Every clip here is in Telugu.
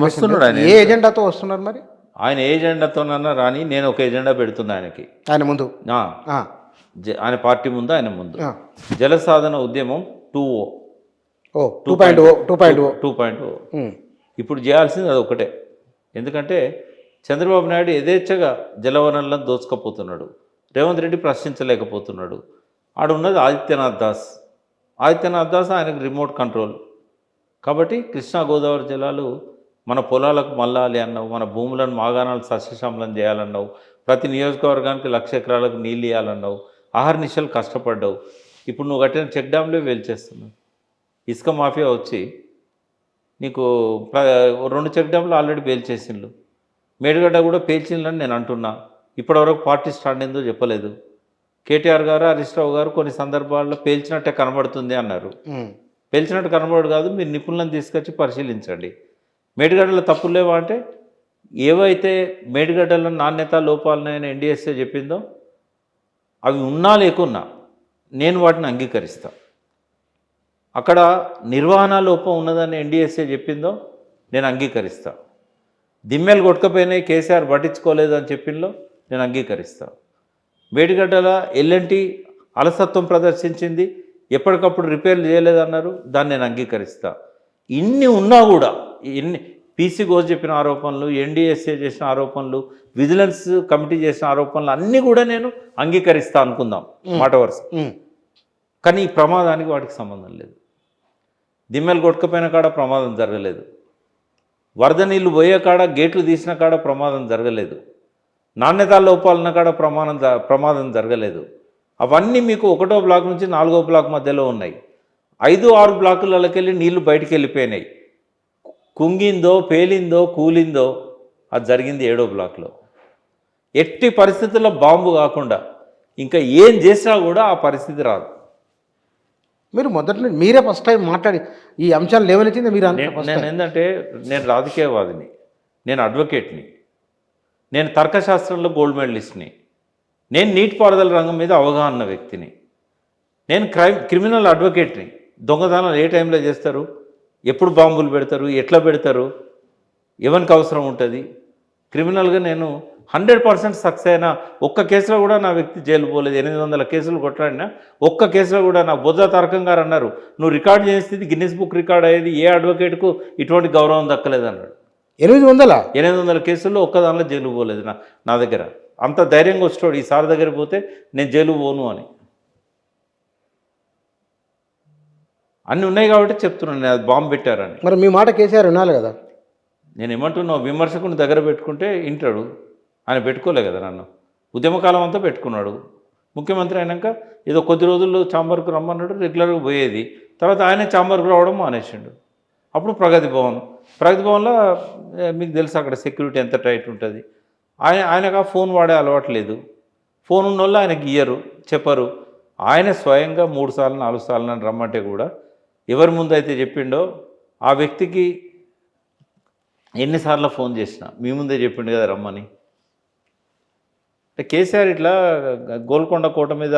వస్తున్నాడు ఆయన. ఏ ఎజెండాతో వస్తున్నారు మరి? ఆయన ఏ ఎజెండాతోనన్నా రాని, నేను ఒక ఎజెండా పెడుతున్నా ఆయనకి. ఆయన ముందు ఆ, ఆ, ఆయన పార్టీ ముందు, ఆయన ముందు ఆ. జలసాధన ఉద్యమం 2.0. ఓ 2.0 2.0. 2.0 ఇప్పుడు చేయాల్సింది అది ఒకటే. ఎందుకంటే చంద్రబాబు నాయుడు యథేచ్ఛగా జలవనరులను దోచుకపోతున్నాడు. రేవంత్ రెడ్డి ప్రశ్నించలేకపోతున్నాడు. ఆడున్నది ఆదిత్యనాథ్ దాస్. ఆదిత్యనాథ్ దాస్ ఆయనకు రిమోట్ కంట్రోల్. కాబట్టి కృష్ణా గోదావరి జలాలు మన పొలాలకు మళ్ళాలి అన్నావు, మన భూములను మాగాణాలు సస్యశ్యామలం చేయాలన్నావు, ప్రతి నియోజకవర్గానికి 1,00,000 ఎకరాలకు నీళ్ళు ఇవ్వాలన్నావు, ఆహర్నిశలు కష్టపడ్డావు. ఇప్పుడు నువ్వు కట్టిన చెక్ డ్యామ్లే వేల్చేస్తున్నావు. ఇసుక మాఫియా వచ్చి నీకు 2 చెక్ డ్యామ్లు ఆల్రెడీ పేల్చేసిండ్రు. మేడిగడ్డ కూడా పేల్చిండ్లని నేను అంటున్నా. ఇప్పటివరకు పార్టీ స్టాండ్ ఏందో చెప్పలేదు. కేటీఆర్ గారు, హరీష్ రావు గారు కొన్ని సందర్భాల్లో పేల్చినట్టే కనబడుతుంది అన్నారు. పేల్చినట్టు కనబడు కాదు, మీరు నిపుణులను తీసుకొచ్చి పరిశీలించండి. మేడిగడ్డలో తప్పులు లేవా అంటే, ఏవైతే మేడిగడ్డల నాణ్యత లోపాలనైనా ఎన్డీఎస్ఏ చెప్పిందో అవి ఉన్నా లేకున్నా నేను వాటిని అంగీకరిస్తా. అక్కడ నిర్వహణ లోపం ఉన్నదని ఎన్డీఎస్ఏ చెప్పిందో నేను అంగీకరిస్తా. దిమ్మెలు కొట్టుకపోయినాయి, కేసీఆర్ పట్టించుకోలేదు అని చెప్పిందో నేను అంగీకరిస్తా. మేడిగడ్డల ఎల్ఎన్టీ అలసత్వం ప్రదర్శించింది, ఎప్పటికప్పుడు రిపేర్లు చేయలేదన్నారు, దాన్ని నేను అంగీకరిస్తా. ఇన్ని ఉన్నా కూడా, ఇన్ని పీసీ ఘోష్ చెప్పిన ఆరోపణలు, ఎన్డీఎస్ఏ చేసిన ఆరోపణలు, విజిలెన్స్ కమిటీ చేసిన ఆరోపణలు అన్నీ కూడా నేను అంగీకరిస్తా అనుకుందాం మాట వరుస. కానీ ఈ ప్రమాదానికి వాటికి సంబంధం లేదు. దిమ్మెలు కొట్టుకపోయిన కాడ ప్రమాదం జరగలేదు. వరద నీళ్ళు పోయే కాడ, గేట్లు తీసిన కాడ ప్రమాదం జరగలేదు. నాణ్యతా లోపాలన్న కాడ ప్రమాదం జరగలేదు. అవన్నీ మీకు 1వ బ్లాక్ నుంచి 4వ బ్లాక్ మధ్యలో ఉన్నాయి. 5-6 బ్లాకులకి వెళ్ళి నీళ్లు బయటికి వెళ్ళిపోయినాయి. కుంగిందో, పేలిందో, కూలిందో అది జరిగింది 7వ బ్లాక్లో. ఎట్టి పరిస్థితుల్లో బాంబు కాకుండా ఇంకా ఏం చేసినా కూడా ఆ పరిస్థితి రాదు. మీరు మొదట్లో మీరే ఫస్ట్ టైం మాట్లాడి ఈ అంశాలు లేవనెత్తింది మీరు. నేను ఏంటంటే, నేను రాజకీయవాదిని, నేను అడ్వకేట్ని, నేను తర్కశాస్త్రంలో గోల్డ్ మెడలిస్ట్ని, నేను నీటిపారుదల రంగం మీద అవగాహన వ్యక్తిని, నేను క్రిమినల్ అడ్వకేట్ని. దొంగతనాలు ఏ టైంలో చేస్తారు, ఎప్పుడు బాంబులు పెడతారు, ఎట్లా పెడతారు, ఎవరికి అవసరం ఉంటుంది, క్రిమినల్గా నేను 100% సక్సెస్ అయినా ఒక్క కేసులో కూడా నా వ్యక్తి జైలు పోలేదు. 800 కేసులు కొట్లాడినా ఒక్క కేసులో కూడా నా బొజ్జ తారకం గారు అన్నారు, నువ్వు రికార్డ్ చేసేది గిన్నిస్ బుక్ రికార్డ్ అయ్యేది, ఏ అడ్వకేట్కు ఇటువంటి గౌరవం దక్కలేదు అన్నాడు. 800 కేసుల్లో ఒక్క దానిలో జైలు పోలేదు నా దగ్గర. అంత ధైర్యంగా వచ్చాడు, ఈసారి దగ్గర పోతే నేను జైలు పోను అని. అన్నీ ఉన్నాయి కాబట్టి చెప్తున్నాను, నేను అది బాంబు పెట్టారని. మరి మీ మాట కేసీఆర్ వినాలి కదా. నేను ఏమంటున్నావు, విమర్శకుని దగ్గర పెట్టుకుంటే వింటాడు. ఆయన పెట్టుకోలే కదా నన్ను. ఉద్యమకాలం అంతా పెట్టుకున్నాడు. ముఖ్యమంత్రి అయినాక ఏదో కొద్ది రోజుల్లో ఛాంబర్కు రమ్మన్నాడు, రెగ్యులర్గా పోయేది. తర్వాత ఆయనే ఛాంబర్కు రావడం మానేసిండు. అప్పుడు ప్రగతి భవన్లో మీకు తెలుసు అక్కడ సెక్యూరిటీ ఎంత టైట్ ఉంటుంది. ఆయనకు ఆ ఫోన్ వాడే అలవాటు లేదు. ఫోన్ ఉన్న వాళ్ళు ఆయనకి ఇయ్యరు, చెప్పరు. ఆయన స్వయంగా 3 సార్లు 4 సార్లు నన్ను రమ్మంటే కూడా ఎవరి ముందు అయితే చెప్పిండో ఆ వ్యక్తికి ఎన్నిసార్లు ఫోన్ చేసినా మీ ముందే చెప్పిండు కదా రమ్మని. అంటే కేసీఆర్ ఇట్లా గోల్కొండ కోట మీద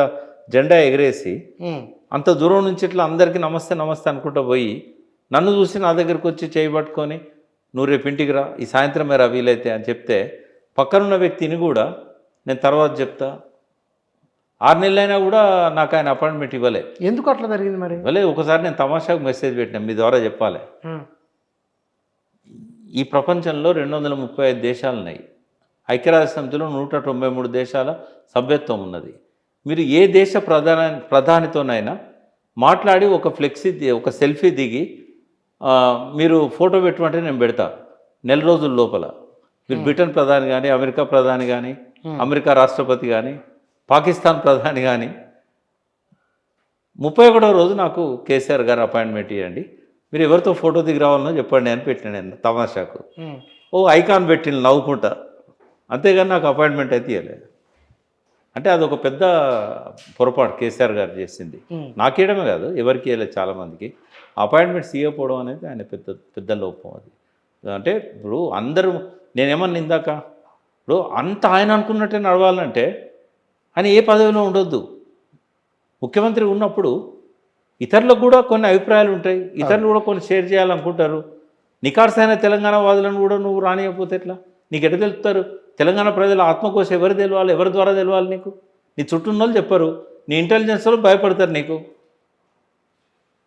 జెండా ఎగరేసి అంత దూరం నుంచి ఇట్లా అందరికీ నమస్తే నమస్తే అనుకుంటూ పోయి నన్ను చూసి నా దగ్గరికి వచ్చి చేయబట్టుకొని నువ్వు రేపు ఇంటికి రా, ఈ సాయంత్రం మేర వీలైతే అని చెప్తే పక్కనున్న వ్యక్తిని కూడా నేను తర్వాత చెప్తా 6 నెలలైనా కూడా నాకు ఆయన అపాయింట్మెంట్ ఇవ్వలే. ఎందుకు అట్లా జరిగింది మరి? ఇవ్వలేదు. ఒకసారి నేను తమాషాకు మెసేజ్ పెట్టినా, మీ ద్వారా చెప్పాలి. ఈ ప్రపంచంలో 235 దేశాలు ఉన్నాయి. ఐక్యరాజ్య సమితిలో 193 దేశాల సభ్యత్వం ఉన్నది. మీరు ఏ దేశ ప్రధానితోనైనా మాట్లాడి ఒక సెల్ఫీ దిగి మీరు ఫోటో పెట్టమంటే నేను పెడతా. 1 రోజుల లోపల మీరు బ్రిటన్ ప్రధాని కానీ, అమెరికా ప్రధాని కానీ, అమెరికా రాష్ట్రపతి కానీ, పాకిస్తాన్ ప్రధాని కానీ 31వ రోజు నాకు కేసీఆర్ గారు అపాయింట్మెంట్ ఇవ్వండి, మీరు ఎవరితో ఫోటో దిగి రావాలనో చెప్పండి అని పెట్టిన నేను తమాషాకు. ఐకాన్ పెట్టిన నవ్వుకుంటా, అంతేగాని నాకు అపాయింట్మెంట్ అయితే ఇవ్వలేదు. అంటే అదొక పెద్ద పొరపాటు కేసీఆర్ గారు చేసింది. నాకేయడమే కాదు, ఎవరికి ఇవ్వలేదు చాలామందికి. అపాయింట్మెంట్స్ ఇవ్వకపోవడం అనేది ఆయన పెద్ద లోపం. అది అంటే ఇప్పుడు అందరూ నేనేమన్నా ఇందాక ఇప్పుడు అంత ఆయన అనుకున్నట్టే నడవాలంటే ఆయన ఏ పదవిలో ఉండొద్దు. ముఖ్యమంత్రి ఉన్నప్పుడు ఇతరులకు కూడా కొన్ని అభిప్రాయాలు ఉంటాయి, ఇతరులు కూడా కొన్ని షేర్ చేయాలనుకుంటారు. నికార్సైన తెలంగాణ వాదులను కూడా నువ్వు రానియకపోతే ఎట్లా? నీకు ఎట్లా తెలుపుతారు? తెలంగాణ ప్రజల ఆత్మకోశ ఎవరు తెలవాలి? ఎవరి ద్వారా తెలవాలి నీకు? నీ చుట్టూ ఉన్న వాళ్ళు చెప్పరు, నీ ఇంటెలిజెన్స్ వాళ్ళు భయపడతారు నీకు.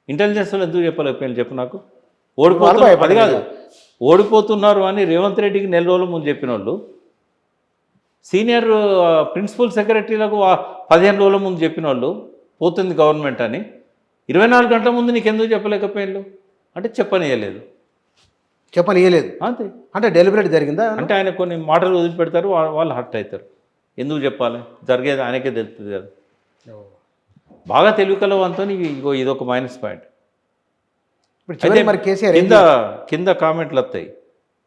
ఇంటెలిజెన్స్ వాళ్ళు ఎందుకు చెప్పలేకపోయాను చెప్పు నాకు? ఓడిపోతున్నారు అది కాదు, ఓడిపోతున్నారు అని రేవంత్ రెడ్డికి నెల రోజుల ముందు చెప్పిన వాళ్ళు సీనియర్ ప్రిన్సిపల్ సెక్రటరీలకు 15 రోజుల ముందు చెప్పిన వాళ్ళు పోతుంది గవర్నమెంట్ అని 24 గంటల ముందు నీకు ఎందుకు చెప్పలేకపోయాళ్ళు? అంటే చెప్పనియలేదు అంతే. అంటే డెలిబరేట్ జరిగిందా? అంటే ఆయన కొన్ని మాటలు వదిలిపెడతారు, వాళ్ళు హర్ట్ అవుతారు. ఎందుకు చెప్పాలి? జరిగేది ఆయనకే తెలుస్తుంది కదా. బాగా తెలివికలవంతో ఇగో ఇదొక మైనస్ పాయింట్. ఇప్పుడు మరి కేసీఆర్ కింద కామెంట్లు వస్తాయి,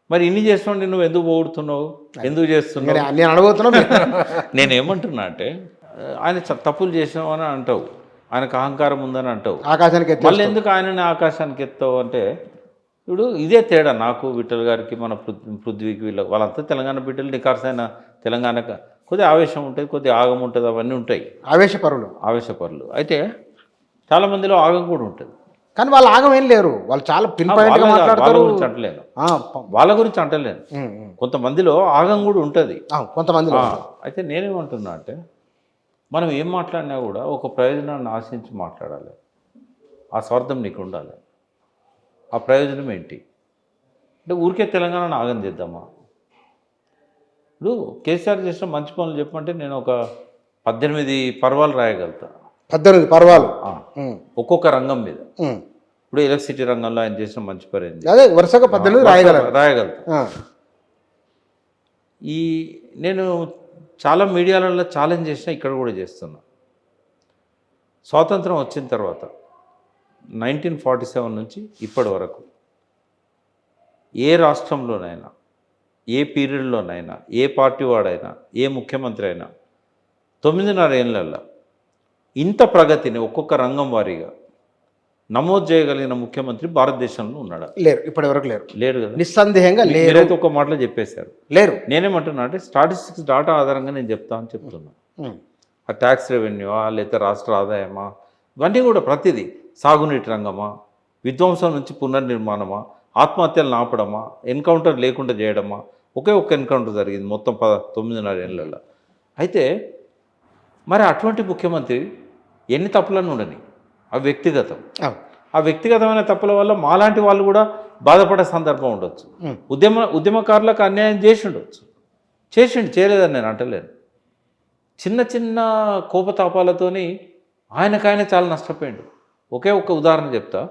మరి ఇన్ని చేస్తుండే నువ్వు ఎందుకు పోగొడుతున్నావు, ఎందుకు చేస్తున్నావు? నేను అడగబోతున్నా. నేనేమంటున్నా అంటే ఆయన తప్పులు చేసినావు అని అంటావు, ఆయనకు అహంకారం ఉందని అంటావు, ఆకాశానికి మళ్ళీ ఎందుకు ఆయనని ఆకాశానికి ఎత్తావు అంటే ఇప్పుడు ఇదే తేడా నాకు, విఠల్ గారికి, మన పృథ్వీకి, వాళ్ళంతా తెలంగాణ బిడ్డలు, నికార్సైన తెలంగాణ కొద్దిగా ఆవేశం ఉంటుంది, కొద్దిగా ఆగం ఉంటుంది, అవన్నీ ఉంటాయి. ఆవేశపరులు అయితే చాలామందిలో ఆగం కూడా ఉంటుంది. కానీ వాళ్ళ ఆగం ఏం లేరు, వాళ్ళు చాలా పిన్ పాయింట్గా మాట్లాడతారు. వాళ్ళ గురించి అంటలేను, కొంతమందిలో ఆగం కూడా ఉంటుంది కొంతమందిలో. అయితే నేనేమంటున్నా అంటే మనం ఏం మాట్లాడినా కూడా ఒక ప్రయోజనాన్ని ఆశించి మాట్లాడాలి. ఆ స్వార్థం నీకు ఉండాలి. ఆ ప్రయోజనం ఏంటి అంటే ఊరికే తెలంగాణను ఆగం చేద్దామా? ఇప్పుడు కేసీఆర్ చేసిన మంచి పనులు చెప్పమంటే నేను ఒక 18 పర్వాలు రాయగలుగుతా. 18 పర్వాలు ఒక్కొక్క రంగం మీద. ఇప్పుడు ఎలక్ట్రిసిటీ రంగంలో ఆయన చేసిన మంచి పని ఏంది, అదే వరుసగా 18 రాయగలుగుతా. నేను చాలా మీడియాలలో ఛాలెంజ్ చేసిన, ఇక్కడ కూడా చేస్తున్నా. స్వాతంత్రం వచ్చిన తర్వాత 1947 నుంచి ఇప్పటి వరకు ఏ రాష్ట్రంలోనైనా, ఏ పీరియడ్లోనైనా, ఏ పార్టీ వాడైనా, ఏ ముఖ్యమంత్రి అయినా 9.5 ఏళ్ళల్లో ఇంత ప్రగతిని ఒక్కొక్క రంగం వారీగా నమోదు చేయగలిగిన ముఖ్యమంత్రి భారతదేశంలో ఉన్నాడా? లేరు, ఇప్పటి వరకు లేరు కదా, నిస్సందేహంగా లేరు. మీరైతే ఒక మాటలో చెప్పేశారు లేరు. నేనేమంటున్నా అంటే స్టాటిస్టిక్స్ డాటా ఆధారంగా నేను చెప్తామని చెప్తున్నా. ఆ ట్యాక్స్ రెవెన్యూ లేదా రాష్ట్ర ఆదాయమా, ఇవన్నీ కూడా ప్రతిదీ, సాగునీటి రంగమా, విధ్వంసం నుంచి పునర్నిర్మాణమా, ఆత్మహత్యలు ఆపడమా, ఎన్కౌంటర్ లేకుండా చేయడమా, ఒకే ఒక్క ఎన్కౌంటర్ జరిగింది మొత్తం 9.5 ఏళ్ళలో. అయితే మరి అటువంటి ముఖ్యమంత్రి ఎన్ని తప్పులను ఉండని, అవి వ్యక్తిగతం. ఆ వ్యక్తిగతమైన తప్పుల వల్ల మాలాంటి వాళ్ళు కూడా బాధపడే సందర్భం ఉండొచ్చు. ఉద్యమకారులకు అన్యాయం చేసి ఉండొచ్చు, చేయలేదని నేను అంటలేను. చిన్న చిన్న కోపతాపాలతోని ఆయనకాయన చాలా నష్టపోయాడు. ఒకే ఒక్క ఉదాహరణ చెప్తా.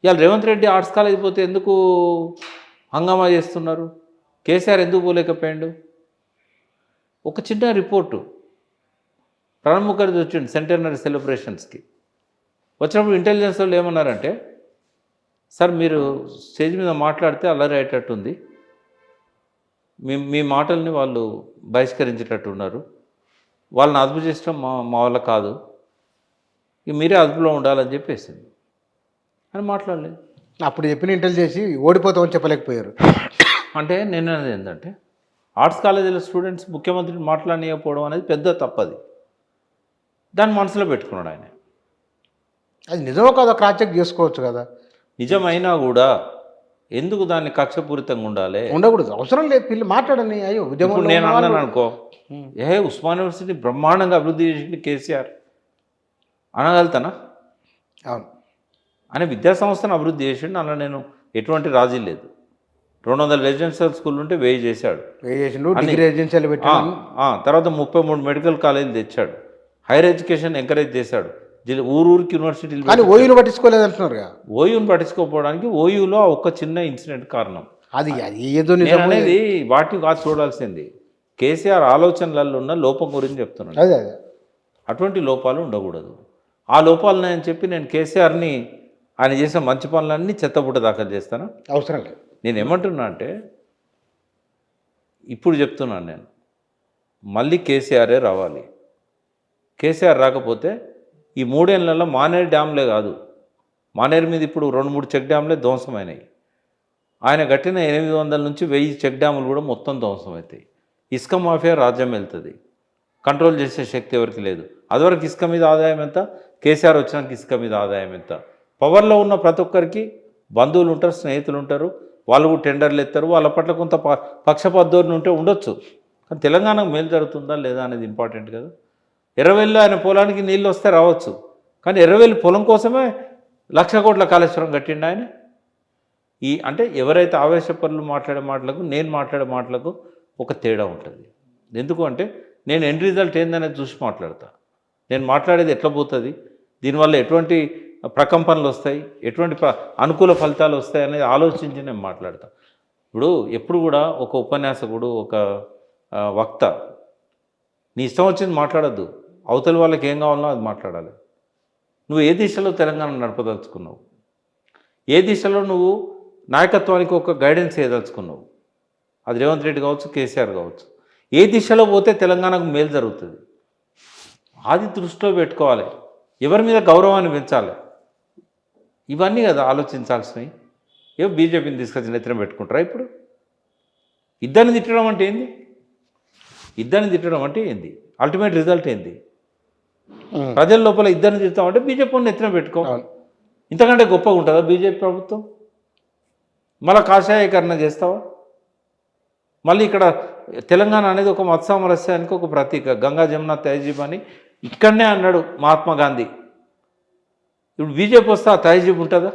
ఇవాళ రేవంత్ రెడ్డి ఆర్ట్స్ కాలేజ్ పోతే ఎందుకు హంగామా చేస్తున్నారు? కేసీఆర్ ఎందుకు పోలేకపోయాడు? ఒక చిన్న రిపోర్టు, ప్రణబ్ ముఖర్జీ వచ్చిండు సెంటెనరీ సెలబ్రేషన్స్కి. వచ్చినప్పుడు ఇంటెలిజెన్స్ వాళ్ళు ఏమన్నారంటే, సార్ మీరు స్టేజ్ మీద మాట్లాడితే అల్లరి అయ్యేటట్టుంది, మీ మాటల్ని వాళ్ళు బహిష్కరించేటట్టు ఉన్నారు, వాళ్ళని అదుపు చేసడం మా వల్ల కాదు, ఇక మీరే అదుపులో ఉండాలని చెప్పేసింది అని మాట్లాడలేదు. అప్పుడు చెప్పిన ఇంటెల్ చేసి ఓడిపోతామని చెప్పలేకపోయారు. అంటే నేను అనేది ఏంటంటే ఆర్ట్స్ కాలేజీల స్టూడెంట్స్ ముఖ్యమంత్రిని మాట్లాడనీయకపోవడం అనేది పెద్ద తప్పది. దాన్ని మనసులో పెట్టుకున్నాడు ఆయన. అది నిజమో కాదో క్రాస్ చెక్ చేసుకోవచ్చు కదా. నిజమైనా కూడా ఎందుకు దాన్ని కక్షపూరితంగా ఉండకూడదు, అవసరం లేదు, పిల్లలు మాట్లాడని. అయ్యో ఉద్యమం నేను అన్నాను అనుకో, ఉస్మాన్ యూనివర్సిటీ బ్రహ్మాండంగా అభివృద్ధి చేసింది కేసీఆర్ అనగలుగుతానా? అవును, అని విద్యా సంస్థను అభివృద్ధి చేసిండు, అలా నేను ఎటువంటి రాజీ లేదు. 200 రెసిడెన్షియల్ స్కూల్ ఉంటే 1000 చేశాడు, డిగ్రీ రెసిడెన్షియల్ పెట్టాడు. తర్వాత 33 మెడికల్ కాలేజీలు తెచ్చాడు, హైయర్ ఎడ్యుకేషన్ ఎంకరేజ్ చేశాడు, ఊరూరికి యూనివర్సిటీలు. కానీ ఓయూను పట్టించుకోలేదు అంటున్నారు. ఓయూను పట్టించుకోకపోవడానికి ఓయూలో ఒక చిన్న ఇన్సిడెంట్ కారణం. అది ఏదో అనేది వాటిని కాదు చూడాల్సింది, కేసీఆర్ ఆలోచనలలో ఉన్న లోపం గురించి చెప్తున్నాను. అదే అటువంటి లోపాలు ఉండకూడదు. ఆ లోపాలని అని చెప్పి నేను కేసీఆర్ని ఆయన చేసిన మంచి పనులన్నీ చెత్తబుట్ట దాఖలు చేస్తాను, అవసరం లేదు. నేను ఏమంటున్నా అంటే ఇప్పుడు చెప్తున్నాను, నేను మళ్ళీ కేసీఆరే రావాలి. కేసీఆర్ రాకపోతే ఈ 3 ఏళ్లలో మానేరు డ్యామ్లే కాదు, మానేరు మీద ఇప్పుడు 2-3 చెక్ డ్యామ్లే ధ్వంసమైనాయి. ఆయన కట్టిన 800 నుంచి 1000 చెక్ డ్యాములు కూడా మొత్తం ధ్వంసమవుతాయి. ఇసుక మాఫియా రాజ్యం వెళ్తుంది, కంట్రోల్ చేసే శక్తి ఎవరికి లేదు. అదివరకు ఇసుక మీద ఆదాయం ఎంత, కేసీఆర్ వచ్చినాక ఇసుక మీద ఆదాయం ఎంత, పవర్లో ఉన్న ప్రతి ఒక్కరికి బంధువులు ఉంటారు, స్నేహితులు ఉంటారు, వాళ్ళు కూడా టెండర్లు ఎత్తారు, వాళ్ళ పట్ల కొంత పక్షపాత ధోరణి ఉంటే ఉండొచ్చు. కానీ తెలంగాణకు మేలు జరుగుతుందా లేదా అనేది ఇంపార్టెంట్ కదా. ఎర్రవెల్లిలో ఆయన పొలానికి నీళ్ళు వస్తే రావచ్చు, కానీ ఎర్రవెల్లి పొలం కోసమే 1,00,000 కోట్ల కాళేశ్వరం కట్టిండు ఆయన. అంటే ఎవరైతే ఆవేశపరులు మాట్లాడే మాటలకు నేను మాట్లాడే మాటలకు ఒక తేడా ఉంటుంది. ఎందుకు అంటే నేను ఎండ్ రిజల్ట్ ఏందనేది చూసి మాట్లాడతా. నేను మాట్లాడేది ఎట్లా పోతుంది, దీనివల్ల ఎటువంటి ప్రకంపనలు వస్తాయి, ఎటువంటి అనుకూల ఫలితాలు వస్తాయి అనేది ఆలోచించి నేను మాట్లాడతా. ఇప్పుడు ఎప్పుడు కూడా ఒక ఉపన్యాసకుడు, ఒక వక్త నీ ఇష్టం వచ్చింది మాట్లాడద్దు, అవతలి వాళ్ళకి ఏం కావాలో అది మాట్లాడాలి. నువ్వు ఏ దిశలో తెలంగాణ నడపదలుచుకున్నావు, ఏ దిశలో నువ్వు నాయకత్వానికి ఒక గైడెన్స్ ఇవ్వదలుచుకున్నావు, అది రేవంత్ రెడ్డి కావచ్చు, కేసీఆర్ కావచ్చు, ఏ దిశలో పోతే తెలంగాణకు మేలు జరుగుతుంది అది దృష్టిలో పెట్టుకోవాలి. ఎవరి మీద గౌరవాన్ని పెంచాలి, ఇవన్నీ కదా ఆలోచించాల్సినవి. ఏవో బీజేపీని తీసుకొచ్చి నెత్తిన పెట్టుకుంటారా ఇప్పుడు? ఇద్దరిని తిట్టడం అంటే ఏంది? ఇద్దరిని తిట్టడం అంటే ఏంది? అల్టిమేట్ రిజల్ట్ ఏంది? ప్రజల లోపల ఇద్దరిని తిడతామంటే బీజేపీని నెత్తిన పెట్టుకో. ఇంతకంటే గొప్పగా ఉంటుందా బీజేపీ ప్రభుత్వం? మళ్ళీ కాషాయీకరణ చేస్తావా? మళ్ళీ ఇక్కడ తెలంగాణ అనేది ఒక మత సామరస్యానికి ఒక ప్రతీక, గంగా జమున తహజీబ్ అని ఇక్కడనే అన్నాడు మహాత్మా గాంధీ. ఇప్పుడు బీజేపీ వస్తే ఆ తహజీబ్ ఉంటుందా?